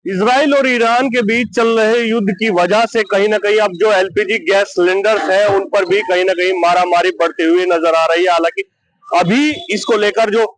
Israel और Iran के बीच चल रहे युद्ध की वजह से कहीं ना कहीं अब जो एलपीजी गैस सिलेंडर्स है उन पर भी कहीं ना कहीं मारामारी बढ़ती हुई नजर आ रही है। हालांकि अभी इसको लेकर जो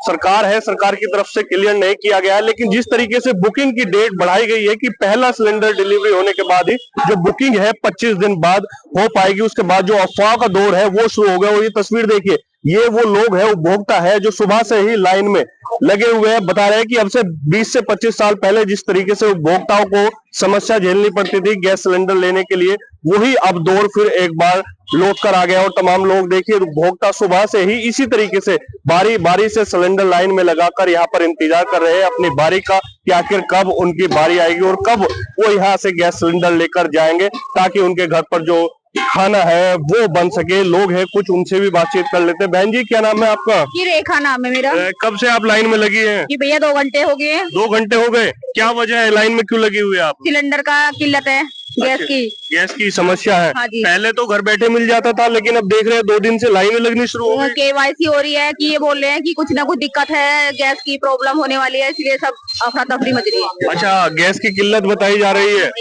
सरकार है, सरकार की तरफ से क्लियर नहीं किया गया है, लेकिन जिस तरीके से बुकिंग की डेट बढ़ाई गई है कि पहला सिलेंडर डिलीवरी होने के बाद ही जो बुकिंग है 25 दिन बाद हो पाएगी, उसके बाद जो अफवाह का दौर है वो शुरू हो गया। और ये तस्वीर देखिए, ये वो लोग है, उपभोक्ता है जो सुबह से ही लाइन में लगे हुए हैं। बता रहे हैं कि अब से 20 से 25 साल पहले जिस तरीके से उपभोक्ताओं को समस्या झेलनी पड़ती थी गैस सिलेंडर लेने के लिए, वही अब दौर फिर एक बार लौट कर आ गया। और तमाम लोग देखिए, उपभोक्ता सुबह से ही इसी तरीके से बारी बारी से सिलेंडर लाइन में लगाकर यहाँ पर इंतजार कर रहे हैं अपनी बारी का कि आखिर कब उनकी बारी आएगी और कब वो यहाँ से गैस सिलेंडर लेकर जाएंगे ताकि उनके घर पर जो खाना है वो बन सके। लोग हैं कुछ, उनसे भी बातचीत कर लेते हैं। बहन जी, क्या नाम है आपका? ये रेखा नाम है मेरा। कब से आप लाइन में लगी हैं? ये भैया 2 घंटे हो गए। 2 घंटे हो गए। क्या वजह है, लाइन में क्यों लगी हुई है आप? सिलेंडर का किल्लत है, गैस की समस्या है। हाँ जी। पहले तो घर बैठे मिल जाता था, लेकिन अब देख रहे हैं 2 दिन से लाइनें लगनी शुरू हो गई। केवाईसी हो रही है कि ये बोल रहे हैं कि कुछ ना कुछ दिक्कत है, गैस की प्रॉब्लम होने वाली है, इसलिए सब अफरा तफरी मच रही है। अच्छा, गैस की किल्लत बताई जा रही है,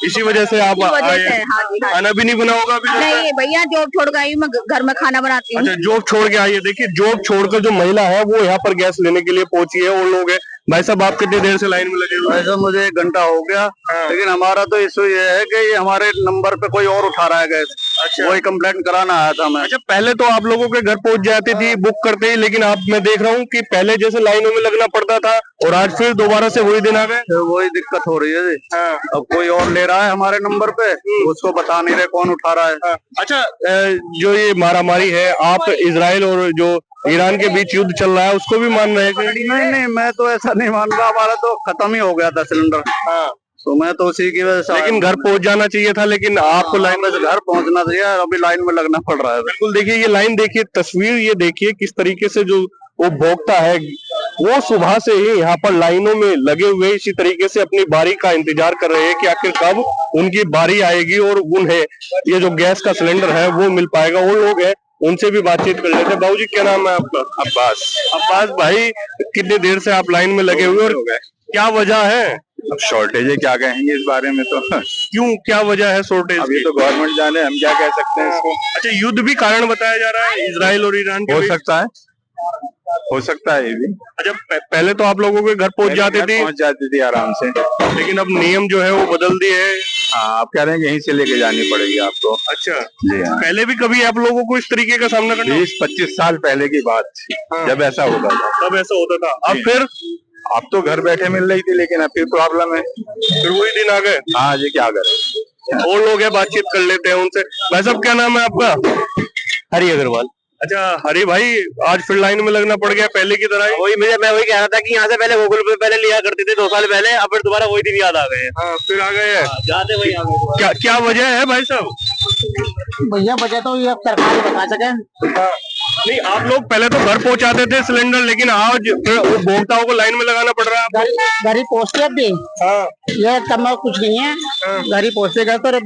इसी वजह से आप आए। खाना भी नहीं बना होगा अभी? नहीं भैया, जॉब छोड़ के आई, मैं घर में खाना बनाती हूँ। अच्छा, जॉब छोड़ के आई है। देखिए, जॉब छोड़कर जो महिला है वो यहाँ पर गैस लेने के लिए पहुंची है। और लोग है। भाई साहब, आप कितनी देर से लाइन में लगे हुए? ऐसा मुझे 1 घंटा हो गया। हाँ। लेकिन हमारा तो इशू ये है कि ये हमारे नंबर पे कोई और उठा रहा है गैस। अच्छा। वही कंप्लेंट कराना आया था मैं। अच्छा, पहले तो आप लोगों के घर पहुंच जाती थी बुक करते ही, लेकिन आप, मैं देख रहा हूँ कि पहले जैसे लाइनों में लगना पड़ता था और आज फिर दोबारा से वही दिन आ गए। तो वही दिक्कत हो रही है जी। हाँ। अब कोई और ले रहा है हमारे नंबर पे, उसको बता नहीं रहे कौन उठा रहा है। हाँ। अच्छा, जो ये मारामारी है, आप इजराइल और जो ईरान के बीच युद्ध चल रहा है उसको भी मान रहे हैं? नहीं, मैं तो ऐसा नहीं मान रहा। हमारा तो खत्म ही हो गया था सिलेंडर। हाँ। तो मैं तो उसी की वजह से। लेकिन घर पहुंच जाना चाहिए था, लेकिन आपको लाइन में से घर पहुंचना चाहिए, अभी लाइन में लगना पड़ रहा है। बिल्कुल। देखिए, ये लाइन देखिए, तस्वीर ये देखिए किस तरीके से जो उपभोक्ता है वो सुबह से ही यहाँ पर लाइनों में लगे हुए इसी तरीके से अपनी बारी का इंतजार कर रहे हैं कि आखिर कब उनकी बारी आएगी और उन्हें ये जो गैस का सिलेंडर है वो मिल पाएगा। वो लोग हैं, उनसे भी बातचीत कर लेते हैं। बाबूजी, क्या नाम है आपका? अब्बास। अब्बास भाई, कितनी देर से आप लाइन में लगे हुए और क्या वजह है? अब शॉर्टेज है, क्या कहेंगे इस बारे में तो। क्यों, क्या वजह है शॉर्टेज? अभी तो गवर्नमेंट जाने, हम क्या कह सकते हैं इसको। अच्छा, युद्ध भी कारण बताया जा रहा है इजराइल और ईरान के हो बीच? सकता है ये भी। अच्छा, पहले तो आप लोगों के घर पहुंच जाती थी आराम से, लेकिन अब नियम जो है वो बदल दिए है। हाँ, आप कह रहे हैं यहीं से लेके जानी पड़ेगी आपको। अच्छा जी हाँ। पहले भी कभी आप लोगों को इस तरीके का सामना करना? 20-25 साल पहले की बात थी। हाँ। जब ऐसा होता था तब ऐसा होता था। अब फिर? अब तो घर बैठे मिल रही थी, लेकिन अब फिर प्रॉब्लम है। फिर वही दिन आ गए। हाँ जी, क्या करें। और लोग हैं, बातचीत कर लेते हैं उनसे। भाई साहब, क्या नाम है आपका? हरी अग्रवाल। अच्छा हरी भाई, आज फिर लाइन में लगना पड़ गया पहले की तरह? मैं वही कह रहा था कि यहाँ से पहले गूगल पे पहले लिया करते थे 2 साल पहले, अब फिर दोबारा वही दिन याद आ गए। हाँ, फिर आ गए हैं। जाते वही आ गए। क्या वजह है भाई साहब? भैया वजह तो ये अब सरकार ही बता सके। हाँ। नहीं, आप लोग पहले तो घर पहुंचाते थे सिलेंडर, लेकिन आज फिर उपभोक्ताओं को लाइन में लगाना पड़ रहा है। घर ही पहुँचते अब भी। हाँ। ये कम कुछ नहीं है। घर ही पहुँचेगा तो अब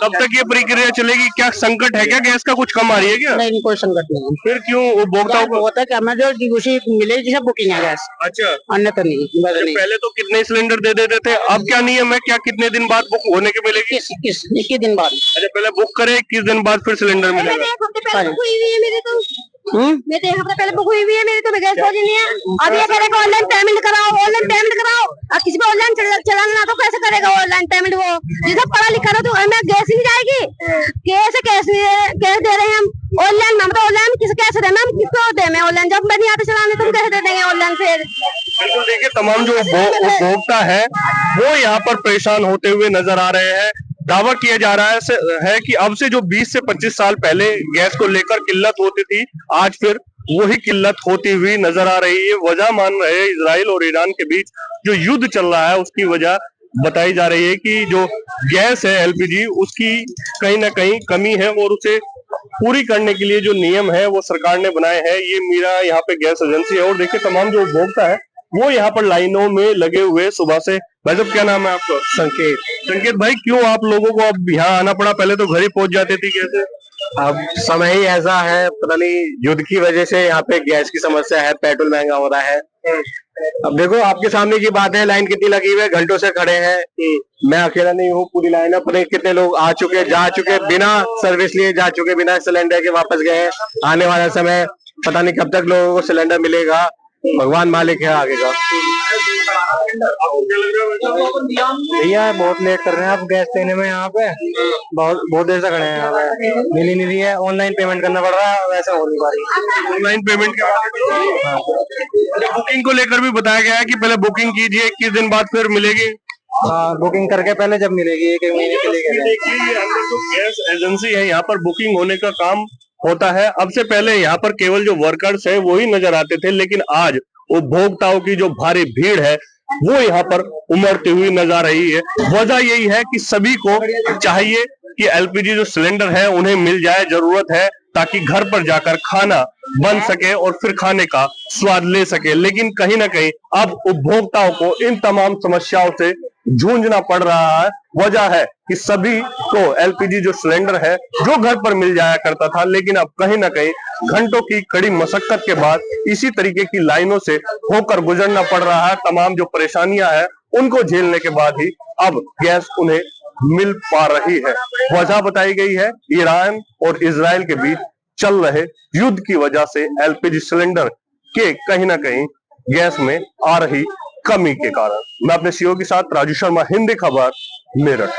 कब तक ये प्रक्रिया चलेगी? क्या संकट है, क्या गैस का कुछ कम आ रही है क्या? नहीं, कोई संकट नहीं है। फिर क्यों उपभोक्ताओं को होता है कि हमें जो उसी मिलेगी जिसे बुकिंग है गैस। अच्छा, अन्य तो नहीं। पहले तो कितने सिलेंडर दे देते थे, अब क्या नियम है? क्या कितने दिन बाद बुक होने के मिलेगी? 21 दिन बाद। अच्छा, पहले बुक करे, 21 दिन बाद फिर सिलेंडर मिलेगा। मैं तो 1 हफ्ते पहले बुक हुई हुई है मेरी, तो मैं गैस पहुंची नहीं है। अब ये करेगा ऑनलाइन पेमेंट कराओ। अब किसी पे ऑनलाइन चलाना तो कैसे करेगा ऑनलाइन पेमेंट? वो जिसे पढ़ा लिखा रहा तो हमें गैस ही नहीं जाएगी। कैश दे रहे हैं हम ऑनलाइन? हम तो ऑनलाइन किसे कैसे दें? हम किसको दें ऑनलाइन? जब मैं नहीं आता चलाने तो हम कैसे दे देंगे ऑनलाइन? फिर बिल्कुल। देखिए, तमाम जो उपभोक्ता है वो यहाँ पर परेशान होते हुए नजर आ रहे हैं। दावा किया जा रहा है कि अब से जो 20 से 25 साल पहले गैस को लेकर किल्लत होती थी, आज फिर वही किल्लत होती हुई नजर आ रही है। वजह मान रहे हैं इजराइल और ईरान के बीच जो युद्ध चल रहा है उसकी वजह बताई जा रही है कि जो गैस है एलपीजी, उसकी कहीं ना कहीं कमी है और उसे पूरी करने के लिए जो नियम है वो सरकार ने बनाए हैं। ये मीरा यहाँ पे गैस एजेंसी है और देखिए तमाम जो उपभोक्ता है वो यहाँ पर लाइनों में लगे हुए सुबह से। भाई साहब, क्या नाम है आपका? संकेत। संकेत भाई, क्यों आप लोगों को अब यहाँ आना पड़ा? पहले तो घर ही पहुंच जाते थे, कैसे? अब समय ही ऐसा है, पता नहीं युद्ध की वजह से यहाँ पे गैस की समस्या है, पेट्रोल महंगा हो रहा है। अब देखो आपके सामने की बात है, लाइन कितनी लगी हुई है, घंटों से खड़े हैं। मैं अकेला नहीं हूँ, पूरी लाइन है, पता नहीं कितने लोग आ चुके जा चुके, बिना सर्विस लिए जा चुके, बिना सिलेंडर के वापस गए हैं। आने वाला समय पता नहीं कब तक लोगों को सिलेंडर मिलेगा, भगवान मालिक है आगे का। भैया बहुत लेट कर रहे हैं आप गैस देने में, यहाँ पे बहुत देर से खड़े हैं यहाँ पे, मिली नहीं रही है। ऑनलाइन पेमेंट करना पड़ रहा है, वैसा हो नहीं पा रही। ऑनलाइन पेमेंट के बुकिंग को लेकर भी बताया गया है कि पहले बुकिंग कीजिए, 21 दिन बाद फिर मिलेगी। हाँ, बुकिंग करके पहले जब मिलेगी, एक महीने के लिए। देखिए ये अंदर जो गैस एजेंसी है, यहाँ पर बुकिंग होने का काम होता है। अब से पहले यहाँ पर केवल जो वर्कर्स है वो ही नजर आते थे, लेकिन आज उपभोक्ताओं की जो भारी भीड़ है वो यहाँ पर उमड़ती हुई नजर आ रही है। वजह यही है कि सभी को चाहिए कि एलपीजी जो सिलेंडर है उन्हें मिल जाए, जरूरत है ताकि घर पर जाकर खाना बन सके और फिर खाने का स्वाद ले सके। लेकिन कहीं ना कहीं अब उपभोक्ताओं को इन तमाम समस्याओं से जूझना पड़ रहा है। वजह है कि सभी को एलपीजी जो सिलेंडर है जो घर पर मिल जाया करता था, लेकिन अब कहीं ना कहीं घंटों की कड़ी मशक्कत के बाद इसी तरीके की लाइनों से होकर गुजरना पड़ रहा है। तमाम जो परेशानियां हैं उनको झेलने के बाद ही अब गैस उन्हें मिल पा रही है। वजह बताई गई है ईरान और इजराइल के बीच चल रहे युद्ध की वजह से एलपीजी सिलेंडर के कहीं ना कहीं गैस में आ रही कमी के कारण। मैं अपने सीईओ के साथ राजू शर्मा, हिंदी खबर, मेरठ।